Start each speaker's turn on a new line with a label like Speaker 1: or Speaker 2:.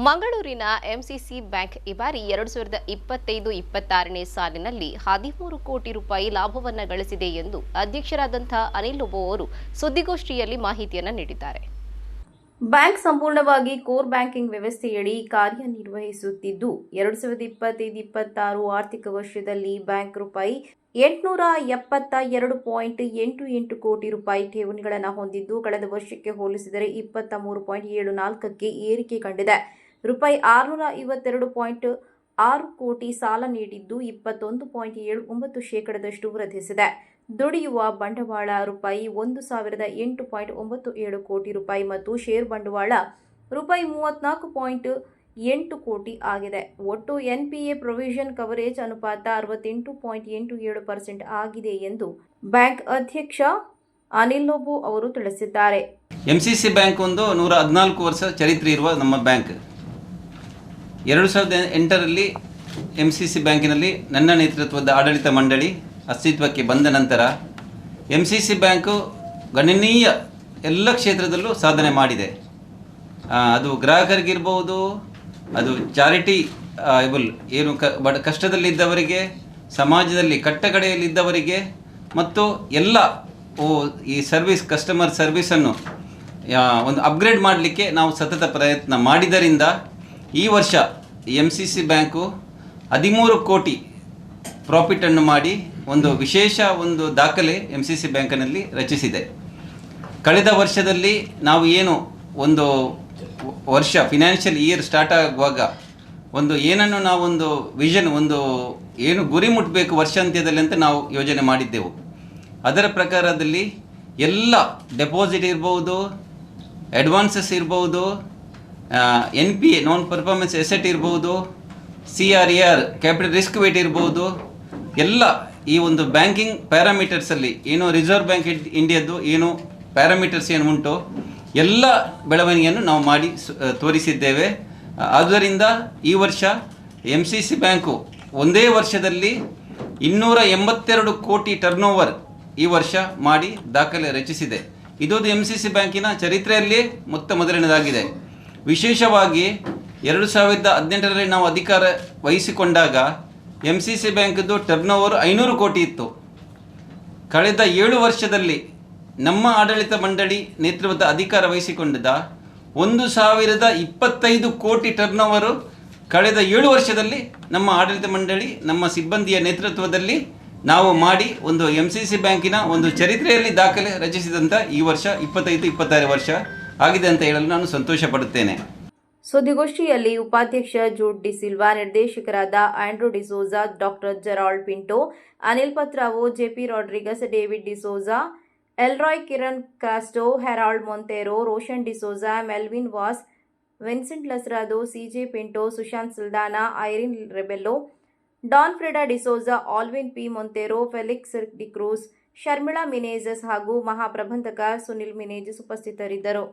Speaker 1: ಮಂಗಳೂರಿನ MCC bank ಈ ಬಾರಿ 2025-26ನೇ ಸಾಲಿನಲ್ಲಿ 13 ಕೋಟಿ ರೂಪಾಯಿ ಲಾಭವನ್ನು ಗಳಿಸಿದೆ ಎಂದು ಅಧ್ಯಕ್ಷರಾದಂಥ ಅನಿಲ್ ಲೋಬೋ ಅವರು ಸುದ್ದಿಗೋಷ್ಠಿಯಲ್ಲಿ ಮಾಹಿತಿಯನ್ನು ನೀಡಿದ್ದಾರೆ. ಬ್ಯಾಂಕ್ ಸಂಪೂರ್ಣವಾಗಿ ಕೋರ್ ಬ್ಯಾಂಕಿಂಗ್ ವ್ಯವಸ್ಥೆಯಡಿ ಕಾರ್ಯನಿರ್ವಹಿಸುತ್ತಿದ್ದು 2025-26 ಆರ್ಥಿಕ ವರ್ಷದಲ್ಲಿ ಬ್ಯಾಂಕ್ ರೂಪಾಯಿ 872.88 ಕೋಟಿ ರೂಪಾಯಿ ಠೇವಣಿಗಳನ್ನು ಹೊಂದಿದ್ದು, ಕಳೆದ ವರ್ಷಕ್ಕೆ ಹೋಲಿಸಿದರೆ 23.74ಕ್ಕೆ ಏರಿಕೆ ಕಂಡಿದೆ. ರೂಪಾಯಿ 652.6 ಕೋಟಿ ಸಾಲ ನೀಡಿದ್ದು 21.79% ವೃದ್ಧಿಸಿದೆ. ದುಡಿಯುವ ಬಂಡವಾಳ ರೂಪಾಯಿ 1,008.97 ಕೋಟಿ ರೂಪಾಯಿ ಮತ್ತು ಷೇರು ಬಂಡವಾಳ ರೂಪಾಯಿ 34.8 ಕೋಟಿ ಆಗಿದೆ. ಒಟ್ಟು ಎನ್ಪಿಎ ಪ್ರೊವಿಷನ್ ಕವರೇಜ್ ಅನುಪಾತ 68.87% ಆಗಿದೆ ಎಂದು ಬ್ಯಾಂಕ್ ಅಧ್ಯಕ್ಷ ಅನಿಲ್ ಲೋಬೋ ಅವರು ತಿಳಿಸಿದ್ದಾರೆ.
Speaker 2: ಎಂಸಿಸಿ ಬ್ಯಾಂಕ್ ಒಂದು 114 ವರ್ಷ ಚರಿತ್ರೆ ಇರುವ ನಮ್ಮ ಬ್ಯಾಂಕ್. 2008ರಲ್ಲಿ ಎಂಸಿಸಿ ಬ್ಯಾಂಕಿನಲ್ಲಿ ನನ್ನ ನೇತೃತ್ವದ ಆಡಳಿತ ಮಂಡಳಿ ಅಸ್ತಿತ್ವಕ್ಕೆ ಬಂದ ನಂತರ ಎಂಸಿಸಿ ಬ್ಯಾಂಕು ಗಣನೀಯ ಎಲ್ಲ ಕ್ಷೇತ್ರದಲ್ಲೂ ಸಾಧನೆ ಮಾಡಿದೆ. ಅದು ಗ್ರಾಹಕರಿಗಿರ್ಬೋದು, ಅದು ಚಾರಿಟಿ ಏನು ಕಷ್ಟದಲ್ಲಿದ್ದವರಿಗೆ, ಸಮಾಜದಲ್ಲಿ ಕಟ್ಟಕಡೆಯಲ್ಲಿದ್ದವರಿಗೆ ಮತ್ತು ಎಲ್ಲ ಈ ಕಸ್ಟಮರ್ ಸರ್ವಿಸನ್ನು ಒಂದು ಅಪ್ಗ್ರೇಡ್ ಮಾಡಲಿಕ್ಕೆ ನಾವು ಸತತ ಪ್ರಯತ್ನ ಮಾಡಿದ್ದರಿಂದ ಈ ವರ್ಷ ಎಂಸಿಸಿ ಬ್ಯಾಂಕು 13 ಕೋಟಿ ಪ್ರಾಫಿಟನ್ನು ಮಾಡಿ ಒಂದು ವಿಶೇಷ ದಾಖಲೆ ಎಂಸಿಸಿ ಬ್ಯಾಂಕಿನಲ್ಲಿ ರಚಿಸಿದೆ. ಕಳೆದ ವರ್ಷದಲ್ಲಿ ನಾವು ಒಂದು ವರ್ಷ ಫಿನಾನ್ಷಿಯಲ್ ಇಯರ್ ಸ್ಟಾರ್ಟ್ ಆಗುವಾಗ ಏನನ್ನು ನಾವು ವಿಷನ್ ಏನು ಗುರಿ ಮುಟ್ಟಬೇಕು ವರ್ಷಾಂತ್ಯದಲ್ಲಿ ಅಂತ ನಾವು ಯೋಜನೆ ಮಾಡಿದ್ದೆವು. ಅದರ ಪ್ರಕಾರದಲ್ಲಿ ಎಲ್ಲ ಡೆಪಾಸಿಟ್ ಇರ್ಬೋದು, ಅಡ್ವಾನ್ಸಸ್ ಇರ್ಬೋದು, NPA ನಾನ್ ಪರ್ಫಾರ್ಮೆನ್ಸ್ ಎಸೆಟ್ ಇರ್ಬೋದು, CRAR ಕ್ಯಾಪಿಟಲ್ ರಿಸ್ಕ್ ವೇಟ್ ಇರ್ಬೋದು, ಎಲ್ಲ ಈ ಬ್ಯಾಂಕಿಂಗ್ ಪ್ಯಾರಾಮೀಟರ್ಸಲ್ಲಿ ರಿಸರ್ವ್ ಬ್ಯಾಂಕ್ ಇಂಡಿಯಾದ್ದು ಪ್ಯಾರಾಮೀಟರ್ಸ್ ಉಂಟು ಎಲ್ಲ ಬೆಳವಣಿಗೆಯನ್ನು ನಾವು ಮಾಡಿ ತೋರಿಸಿದ್ದೇವೆ. ಆದ್ದರಿಂದ ಈ ವರ್ಷ ಎಂಸಿಸಿ ಬ್ಯಾಂಕು ಒಂದೇ ವರ್ಷದಲ್ಲಿ 282 ಕೋಟಿ ಟರ್ನ್ ಓವರ್ ಈ ವರ್ಷ ಮಾಡಿ ದಾಖಲೆ ರಚಿಸಿದೆ. ಇದು ಎಂಸಿಸಿ ಬ್ಯಾಂಕಿನ ಚರಿತ್ರೆಯಲ್ಲಿ ಮೊದಲನೇದಾಗಿದೆ. ವಿಶೇಷವಾಗಿ 2018ರಲ್ಲಿ ನಾವು ಅಧಿಕಾರ ವಹಿಸಿಕೊಂಡಾಗ ಎಂಸಿಸಿ ಬ್ಯಾಂಕ್ದು ಟರ್ನ್ ಓವರ್ 500 ಕೋಟಿ ಇತ್ತು. ಕಳೆದ 7 ವರ್ಷದಲ್ಲಿ ನಮ್ಮ ಆಡಳಿತ ಮಂಡಳಿ ನೇತೃತ್ವದ ಅಧಿಕಾರ ವಹಿಸಿಕೊಂಡಿದ್ದ 1,025 ಕೋಟಿ ಟರ್ನ್ ಓವರು ಕಳೆದ 7 ವರ್ಷದಲ್ಲಿ ನಮ್ಮ ಆಡಳಿತ ಮಂಡಳಿ ನಮ್ಮ ಸಿಬ್ಬಂದಿಯ ನೇತೃತ್ವದಲ್ಲಿ ನಾವು ಮಾಡಿ ಎಂಸಿಸಿ ಬ್ಯಾಂಕಿನ ಚರಿತ್ರೆಯಲ್ಲಿ ದಾಖಲೆ ರಚಿಸಿದಂಥ ಈ ವರ್ಷ 25-26 ವರ್ಷ ಆಗಿದೆ ಅಂತ ಹೇಳಲು ನಾನು ಸಂತೋಷ ಪಡುತ್ತೇನೆ.
Speaker 1: ಸುದ್ದಿಗೋಷ್ಠಿಯಲ್ಲಿ ಉಪಾಧ್ಯಕ್ಷ ಜೂಡ್ ಡಿ ಸಿಲ್ವಾ, ನಿರ್ದೇಶಕರಾದ Andrew D'Souza, doctor Gerald Pinto, Anil Patrao, JP Rodrigues, David D'Souza, Elroy Kiran Casto, Harold Monteiro, Roshan D'Souza, Melvin Vas, Vincent Lasrado, CJ Pinto, Sushant Saldanha, Irene Rebello, Dawn Freda D'Souza, Alvin P Monteiro, Felix D'Cruz, Sharmila Menezes ಹಾಗೂ ಮಹಾಪ್ರಬಂಧಕ ಸುನಿಲ್ ಮಿನೇಜಸ್ ಉಪಸ್ಥಿತರಿದ್ದರು.